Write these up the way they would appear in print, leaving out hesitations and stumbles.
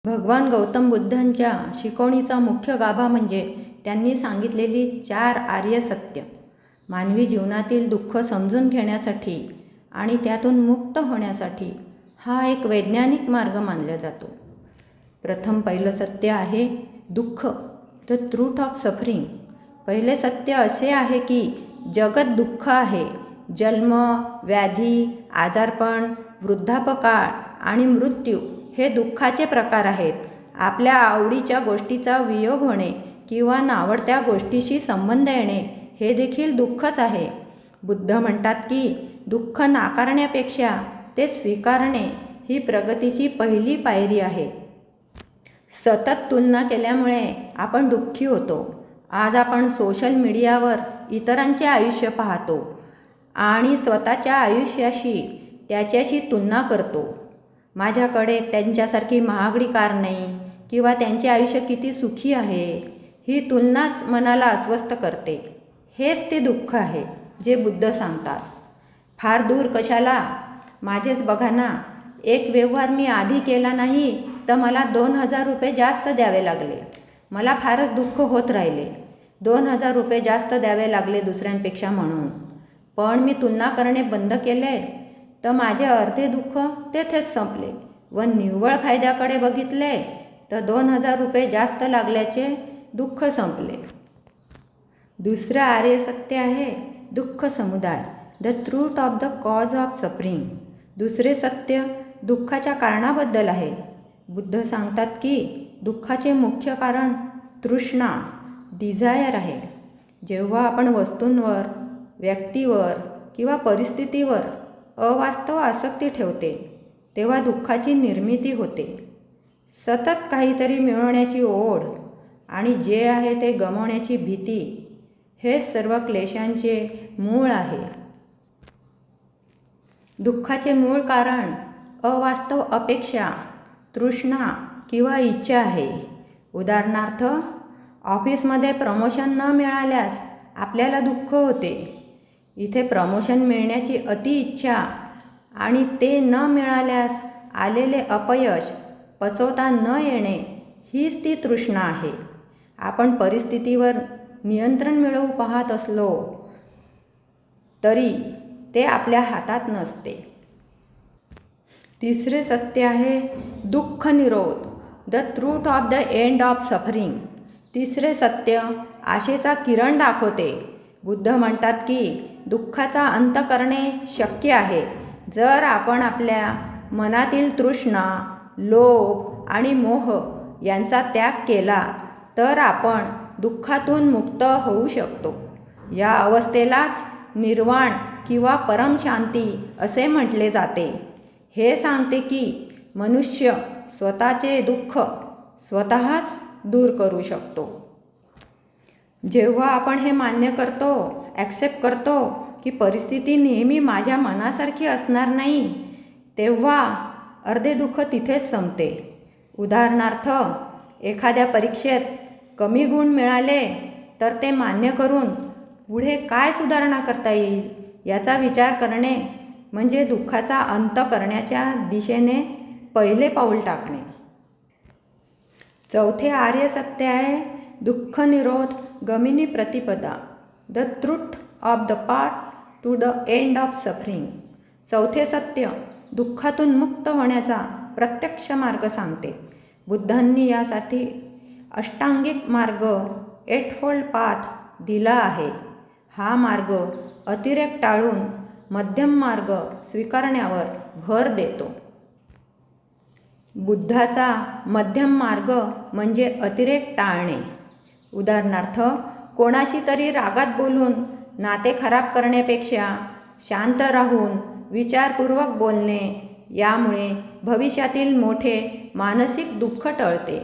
भगवान गौतम बुद्धांच्या शिकवणीचा मुख्य गाभा म्हणजे त्यांनी सांगितलेली 4 आर्य सत्य. मानवी जीवनातील दुःख समजून घेण्यासाठी आणि त्यातून मुक्त होण्यासाठी हा एक वैज्ञानिक मार्ग मानला जातो. पहिलं सत्य आहे दुःख, द ट्रूथ ऑफ सफरिंग. पहिले सत्य असे आहे की जगत दुःख आहे. जन्म, व्याधी, आजारपण, वृद्धापकाळ आणि मृत्यू हे दुःखाचे प्रकार आहेत. आपल्या आवडीच्या गोष्टीचा वियोग होणे किंवा नावडत्या गोष्टीशी संबंध येणे हे देखील दुःखच आहे. बुद्ध म्हणतात की दुःख नाकारण्यापेक्षा ते स्वीकारणे ही प्रगतीची पहिली पायरी आहे. सतत तुलना केल्यामुळे आपण दुःखी होतो. आज आपण सोशल मीडियावर इतरांचे आयुष्य पाहतो आणि स्वतःच्या आयुष्याशी त्याच्याशी तुलना करतो. माझ्याकडे त्यांच्यासारखी महागडी कार नाही किंवा त्यांचे आयुष्य किती सुखी आहे. ही तुलनाच मनाला अस्वस्थ करते. हेच ते दुःख आहे जे बुद्ध सांगतात. फार दूर कशाला, माझेच बघा ना. एक व्यवहार मी आधी केला नाही तर मला 2,000 रुपये जास्त द्यावे लागले. मला फारच दुःख होत राहिले. 2,000 रुपये जास्त द्यावे लागले दुसऱ्यांपेक्षा म्हणून. पण मी तुलना करणे बंद केले तर माझे अर्धे दुःख तेथेच संपले व निव्वळ फायद्याकडे बघितले तर 2,000 रुपये जास्त लागल्याचे दुःख संपले. दुसरं आर्य सत्य आहे दुःख समुदाय, the truth of the cause of suffering. दुसरे सत्य दुःखाच्या कारणाबद्दल आहे. बुद्ध सांगतात की दुःखाचे मुख्य कारण तृष्णा, डिझायर आहे. जेव्हा आपण वस्तूंवर, व्यक्तीवर किंवा परिस्थितीवर अवास्तव आसक्ती ठेवते तेव्हा दुःखाची निर्मिती होते. सतत काहीतरी मिळवण्याची ओढ आणि जे आहे ते गमावण्याची भीती हे सर्व क्लेशांचे मूळ आहे. दुःखाचे मूळ कारण अवास्तव अपेक्षा, तृष्णा किंवा इच्छा आहे. उदाहरणार्थ, ऑफिसमध्ये प्रमोशन न मिळाल्यास आपल्याला दुःख होते. इथे प्रमोशन मिळण्याची अति इच्छा आणि ते न मिळाल्यास आलेले अपयश पचवता न येणे हीच ती तृष्णा आहे. आपण परिस्थितीवर नियंत्रण मिळवू पाहत असलो तरी ते आपल्या हातात नसते. तिसरे सत्य आहे दुःख निरोध, the truth of the end of suffering. तिसरे सत्य आशेचा किरण दाखवते. बुद्ध म्हणतात की दुःखाचा अंत करणे शक्य आहे जर आपण आपल्या मनातील तृष्णा, लोभ आणि मोह यांचा त्याग केला तर आपण दुःखातून मुक्त होऊ शकतो. या अवस्थेलाच निर्वाण किंवा परमशांती असे म्हटले जाते. हे सांगते की मनुष्य स्वतःचे दुःख स्वतःच दूर करू शकतो. जेव्हा आपण हे मान्य करतो, ॲक्सेप्ट करतो की परिस्थिती नेहमी माझ्या मनासारखी असणार नाही, तेव्हा अर्धे दुःख तिथेच संपते. उदाहरणार्थ, एखाद्या परीक्षेत कमी गुण मिळाले तर ते मान्य करून पुढे काय सुधारणा करता येईल याचा विचार करणे म्हणजे दुःखाचा अंत करण्याच्या दिशेने पहिले पाऊल टाकणे. चौथे आर्य सत्य आहे दुःख निरोध, गमिनी प्रतिपदा, the truth of the path to the end of suffering. चौथे सत्य दुःखातून मुक्त होण्याचा प्रत्यक्ष मार्ग सांगते. बुद्धांनी यासाठी अष्टांगिक मार्ग, 8फोल्ड पाथ दिला आहे. हा मार्ग अतिरेक टाळून मध्यम मार्ग स्वीकारण्यावर भर देतो. बुद्धाचा मध्यम मार्ग म्हणजे अतिरेक टाळणे. उदाहरणार्थ, कोणाशी तरी रागात बोलून नाते खराब करण्यापेक्षा शांत राहून विचारपूर्वक बोलणे यामुळे भविष्यातील मोठे मानसिक दुःख टळते.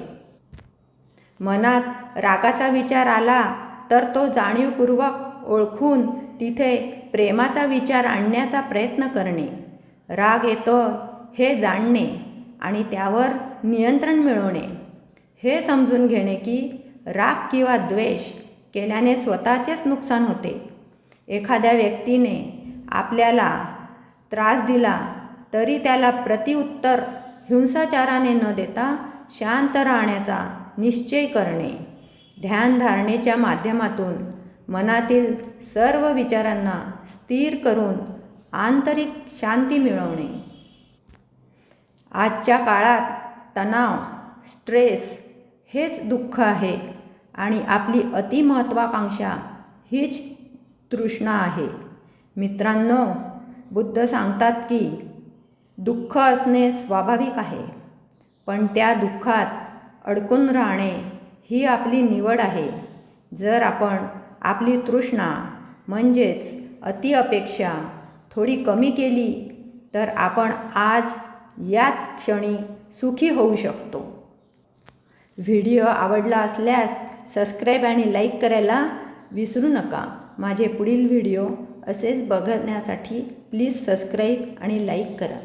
मनात रागाचा विचार आला तर तो जाणीवपूर्वक ओळखून तिथे प्रेमाचा विचार आणण्याचा प्रयत्न करणे. राग येतो हे जाणणे आणि त्यावर नियंत्रण मिळवणे. हे समजून घेणे की राग किंवा द्वेष केल्याने स्वतःचेच नुकसान होते. एखाद्या व्यक्तीने आपल्याला त्रास दिला तरी त्याला प्रतिउत्तर हिंसाचाराने न देता शांत राहण्याचा निश्चय करणे, ध्यानधारणेच्या माध्यमातून मनातील सर्व विचारांना स्थिर करून आंतरिक शांती मिळवणे. आजच्या काळात तणाव, स्ट्रेस हेच दुःख आहे आणि आपली अतिमहत्त्वाकांक्षा हीच तृष्णा आहे. मित्रांनो, बुद्ध सांगतात की दुःख असणे स्वाभाविक आहे, पण त्या दुःखात अडकून राहणे ही आपली निवड आहे. जर आपण आपली तृष्णा म्हणजेच अति अपेक्षा थोडी कमी केली तर आपण आज याच क्षणी सुखी होऊ शकतो. व्हिडिओ आवडला असल्यास सबस्क्राईब आणि लाईक करायला विसरू नका. माझे पुढील व्हिडिओ असेच बघण्यासाठी प्लीज सबस्क्राईब आणि लाईक करा.